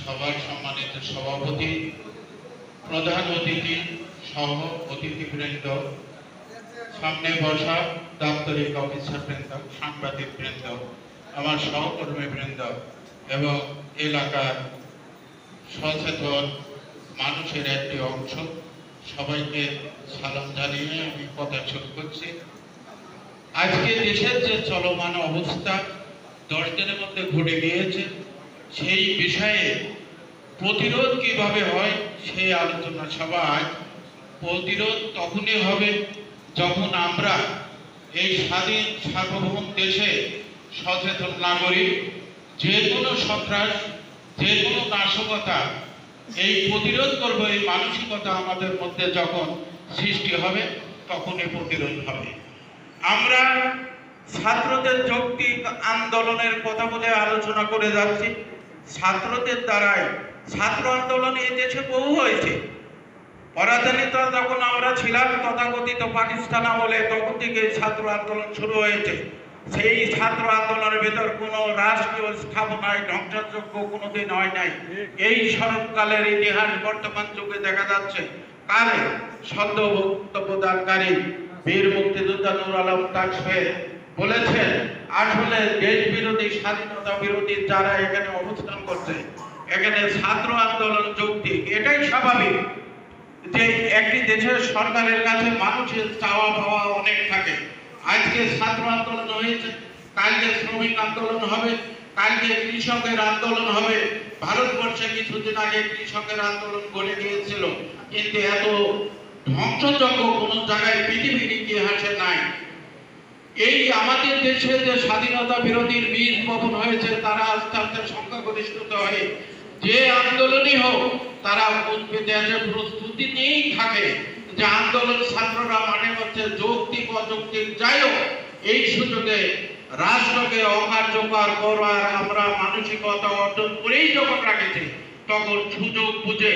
সভার সম্মানিত সভাপতি, প্রধান অতিথি সহ অতিথিবৃন্দ, সামনে বসা দাপ্তরিক অফিসারবৃন্দ, সাংবাদিকবৃন্দ, আমার সহকর্মীবৃন্দ এবং এলাকার সচেতন মানুষের একটি অংশ, সবাইকে সালাম জানিয়ে আমি কথা শুরু করছি। আজকে দেশের যে চলমান অবস্থা 10 দিনের মধ্যে ঘটে গিয়েছে, সেই বিষয়ে প্রতিরোধ কিভাবে হয় সেই আলোচনা সভায়। প্রতিরোধ তখনই হবে যখন আমরা এই স্বাধীন সার্বভৌম দেশে সচেতন নাগরিক যে কোনো সন্ত্রাস, যে কোনো নাশকতা এই প্রতিরোধ করবো, এই মানসিকতা আমাদের মধ্যে যখন সৃষ্টি হবে তখনই প্রতিরোধ হবে। আমরা ছাত্রদের যৌক্তিক আন্দোলনের কথা বলে আলোচনা করে যাচ্ছি। ছাত্রদের দ্বারাই ছাত্র আন্দোলন এই দেশে বহু হয়েছে। পরাধীনতা যখন আমরা ছিলাম তথাকথিত পাকিস্তান আমলে, তখন থেকে ছাত্র আন্দোলন শুরু হয়েছে। সেই ছাত্র আন্দোলনের ভেতর কোনো রাষ্ট্রীয় স্থাপনায় ধ্বংসযোগ্য কোনোদিন হয় নাই। এই শরৎকালের ইতিহাস বর্তমান যুগে দেখা যাচ্ছে। কারে সদ্য বক্তব্যদানকারী বীর মুক্তিযোদ্ধা নূর আলম তাজফের বলেছেন, আসলে দেশ বিরোধী, স্বাধীনতা বিরোধী যারা এখানে অবস্থান করছে, এখানে ছাত্র আন্দোলন যৌক্তিক। এটাই স্বাভাবিক যে একটি দেশের সরকারের কাছে মানুষের চাওয়া পাওয়া অনেক থাকে। আজকে ছাত্র আন্দোলন হয়েছে, কালকে শ্রমিক আন্দোলন হবে, কালকে কৃষকের আন্দোলন হবে। ভারতবর্ষে কিছুদিন আগে কৃষকের আন্দোলন গড়ে গিয়েছিল, কিন্তু এত ধ্বংসযজ্ঞ কোনো জায়গায় পৃথিবীর ইতিহাসে নাই। এই আমাদের দেশে যে স্বাধীনতা বিরোধীর বীজ বপন হয়েছে, তারা আস্তে আস্তে সংখ্যাগরিষ্ঠতা হয়ে যে আন্দোলনই হোক তারা দেশে প্রস্তুতি নিয়েই থাকে যে আন্দোলন ছাত্ররা মানে হচ্ছে যৌক্তিক অযৌক্তিক যাই হোক, এই সুযোগে রাষ্ট্রকে অকার্যকর করার আমরা মানসিকতা অর্জন করেই যখন রাখেছি, তখন সুযোগ বুঝে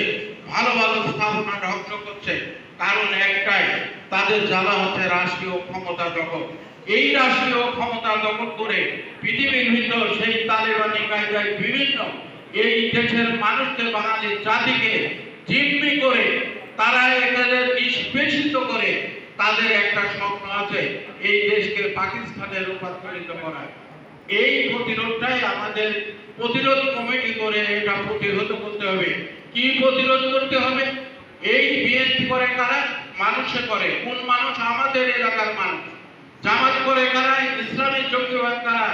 ভালো ভালো স্থাপনা ধ্বংস করছে। কারণ একটাই, তাদের জ্বালা হচ্ছে রাষ্ট্রীয় ক্ষমতা দখল। এই রাষ্ট্রীয় ক্ষমতা দখল করে পৃথিবীর ভিতর সেই তালেবানি কায়দায় বিভিন্ন এই দেশের মানুষকে, বাঙালি জাতিকে জিম্মি করে তারা এখানে নিষ্পেষিত করে তাদের একটা স্বপ্ন আছে, এই দেশকে পাকিস্তানে রূপান্তরিত করা। এই প্রতিরোধটাই আমাদের প্রতিরোধ কমিটি করে এটা প্রতিহত করতে হবে। কি প্রতিরোধ করতে হবে? এই বিএনপি করে কারা? মানুষে করে। কোন মানুষ? আমাদের এলাকার মানুষ। জামাত করে কারা? ইসলামী জঙ্গিবাদ কারা?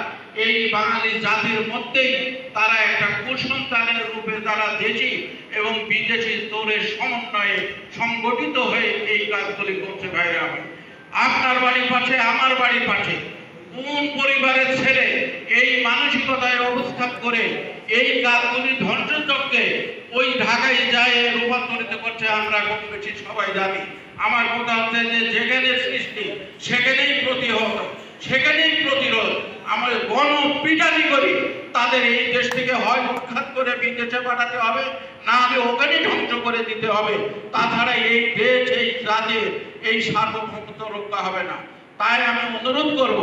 এই বাঙালি জাতির মধ্যেই তারা একটা কুসন্তানের রূপে তারা দেশি এবং বিদেশি স্তরের সমন্বয়ে সংগঠিত হয়ে এই কাজগুলি করছে। ভাইরা, আপনার বাড়ির পাশে, আমার বাড়ির পাশে কোন পরিবারের ছেলে এই মানসিকতায় অবস্থান করে এই কাজগুলি ধ্বংসযজ্ঞে ওই ঢাকায় যায় রূপান্তরিত করছে, আমরা কম বেশি সবাই জানি। আমার কথা হচ্ছে যে যেখানে সৃষ্টি সেখানেই প্রতিহত, সেখানেই প্রতিরোধ। আমরা গণপিটানি করি তাদের এই দেশ থেকে হয় উৎখাত করে বিদেশে পাঠাতে হবে, না হলে ওখানে ধ্বংস করে দিতে হবে। তাছাড়া এই দেশ, এই জাতির এই সার্বভৌমত্ব রক্ষা হবে না। তাই আমি অনুরোধ করব,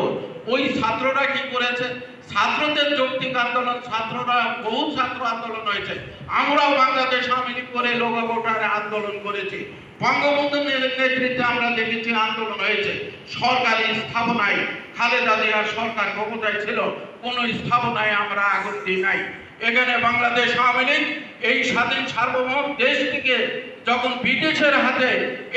ওই ছাত্ররা কি করেছে? ছাত্রদের যৌক্তিক আন্দোলন, ছাত্ররা বহু ছাত্র আন্দোলন হয়েছে। আমরাও বাংলাদেশ আওয়ামী লীগ করে লোগো ভোটারে আন্দোলন করেছি। বঙ্গবন্ধুর নেতৃত্বে আমরা দেখেছি আন্দোলন হয়েছে। সরকারি স্থাপনায় খালেদা জিয়ার সরকার ক্ষমতায় ছিল, কোন স্থাপনায় আমরা আগুন দিই নাই। এখানে বাংলাদেশ আওয়ামী লীগ এই স্বাধীন সার্বভৌম দেশ থেকে যখন ব্রিটিশের হাতে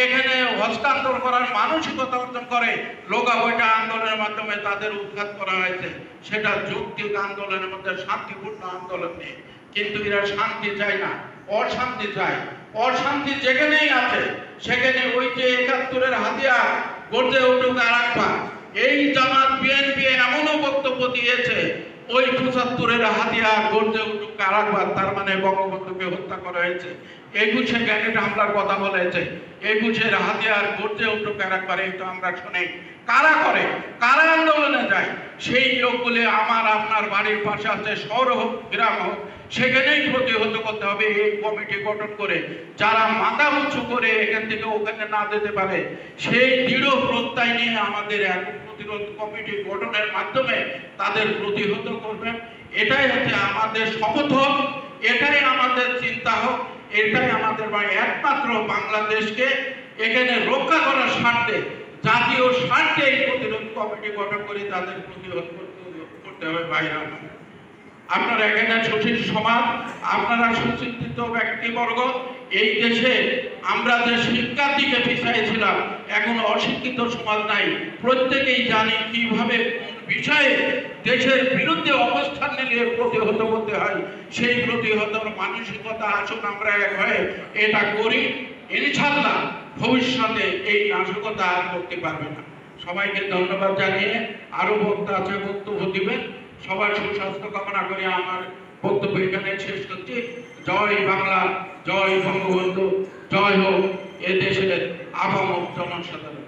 এখানে হস্তান্তর করার মানসিকতা অর্জন করে, লোগা বইটা আন্দোলনের মাধ্যমে তাদের উৎখাত করা হয়েছে। সেটা যৌক্তিক আন্দোলনের মধ্যে শান্তিপূর্ণ আন্দোলন নেই, কিন্তু এরা শান্তি চায় না, অশান্তি চায়। অশান্তি যেখানেই আছে সেখানে ওই যে ৭১-এর হাতিয়ার গড়ে উঠুক আর একবার। এই জামাত বিএনপি এমনও বক্তব্য দিয়েছে, ওই ৭৫-এর হাতিয়ার গড়ে উঠুক আর একবার, তার মানে বঙ্গবন্ধুকে হত্যা করা হয়েছে। ২১-এ গ্রেনেড হামলার কথা বলেছে, ২১-এর হাতিয়ার গড়ে উঠুক আর একবার। এই তো আমরা শুনি। কারা করে? কারা আন্দোলনে যায়? সেই লোকগুলি আমার আপনার বাড়ির পাশে আছে, শহর হোক গ্রাম হোক, সেখানেই প্রতিহত করতে হবে। এই কমিটি গঠন করে যারা মাথা উঁচু করে এখান থেকে ওখানে না যেতে পারে, সেই দৃঢ় প্রত্যয় নিয়ে আমাদের এক প্রতিরোধ কমিটি গঠনের মাধ্যমে তাদের প্রতিহত করবেন। এটাই হচ্ছে আমাদের শপথ হোক এটাই আমাদের চিন্তা হোক, এটাই আমাদের একমাত্র বাংলাদেশকে এখানে রক্ষা করার স্বার্থে, জাতীয় স্বার্থে এই প্রতিরোধ কমিটি গঠন করে তাদের প্রতিরোধ করতে হবে। ভাইরা, আপনারা এখানে সুশীল সমাজ, আপনারা সুচিন্তিত ব্যক্তিবর্গ, এই দেশে আমরা যে শিক্ষার দিকে পিছিয়েছিলাম, এখন অশিক্ষিত সমাজ নাই। প্রত্যেকেই জানি কিভাবে কোন বিষয়ে দেশের বিরুদ্ধে অবস্থান নিয়ে প্রতিহত করতে হয়। সেই প্রতিহতর মানসিকতা আসুন আমরা এক হয়ে এটা করি, ইনশাআল্লাহ ভবিষ্যতে এই নাশকতা আর করতে পারবে না। সবাইকে ধন্যবাদ জানিয়ে আরো বক্তা আছে, বক্তব্য দিবেন। সবার সুস্বাস্থ্য কামনা করে আমার বক্তব্য এখানে শেষ করছি। জয় বাংলা, জয় বঙ্গবন্ধু, জয় হোক এ দেশের আপামর জনসাধারণ।